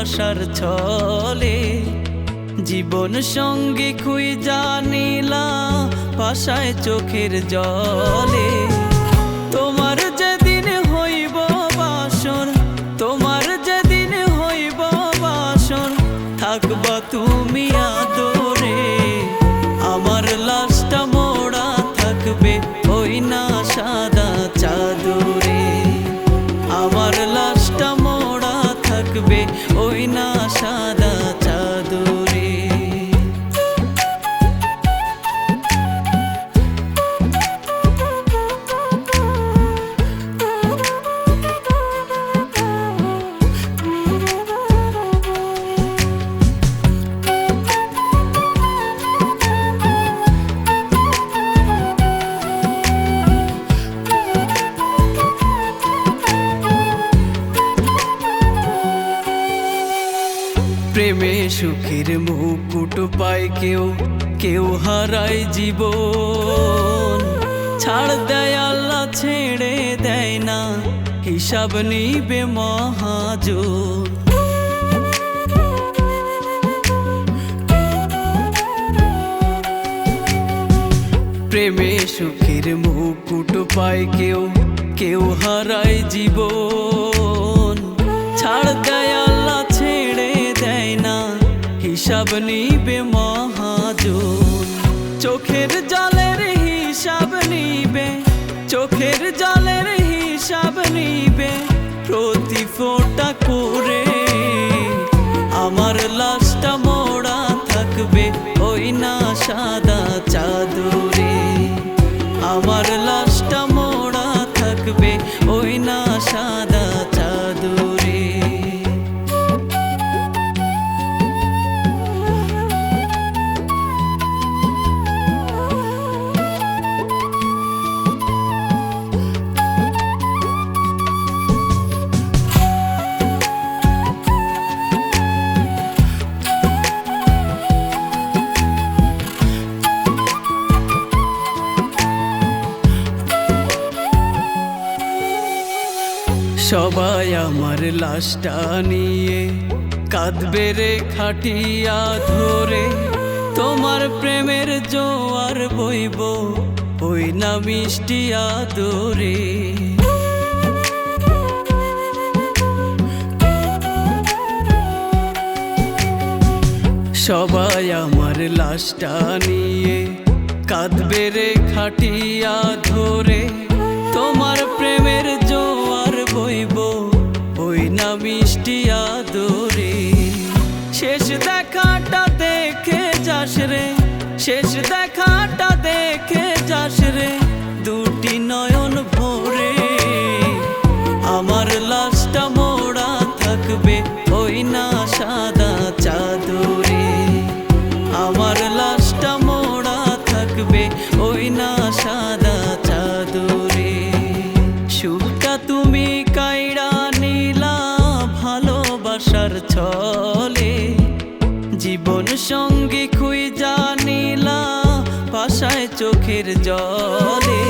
ভালোবাসার ছলে জীবন সঙ্গী খুঁজা নিলা ভাষায় চোখের জলে। তোমার যেদিন হইব বাসর, তোমার যেদিন হইব বাসর, থাকবা তুমি আদরে। আমার লাশটা মোড়া থাকবে ওই না সাদা চাদরে। আমার লাশটা মোড়া থাকবে ওই না সাদা চাদরে। প্রেমে সুখের মুকুট পায় কেউ, কেউ হারায় জীবন। ছাড় দেয় আল্লাহ, ছেড়ে দেয় না, হিসাব নিবে মহাজন। প্রেমে সুখের মুকুট পায় কেউ, কেউ হারায় জীবন। ছাড় দেয় আল্লাহ, ছেড়ে দেয় না, হিসাব নিবে মহাজন। চোখের জলের হিসাব নিবে, চোখের জলের হিসাব নিবে প্রতি ফোঁটা করে। আমার লাশটা মোড়া থাকবে ওই না সাদা চাদরে। আমার লাশটা মোড়া থাকবে ওই না সাদা চাদরে। সবাই আমার লাশটা নিয়ে কাঁদবে রে খাটিয়া ধরে। তোমার প্রেমের জোয়ার বইব ওই না মিষ্টি আদরে। সবাই আমার লাশটা নিয়ে কাঁদবে রে খাটিয়া ধরে। তোমার প্রেমের জোয়ার বইব ওই না মিষ্টি আদরে। শেষ দেখাটা দেখে যাস রে, শেষ দেখাটা দেখে যাস রে দুটি নয়ন ভরে। আমার লাশটা মোড়া থাকবে ওই না সাদা চাদরে। আমার লাশটা মোড়া থাকবে ওই না সাদা চাদরে। সুখটা তুমি কাইড়া নিলা ভালোবাসার ছলে, জীবন সঙ্গী খুঁজা নিলা ভাষায় চোখের জলে।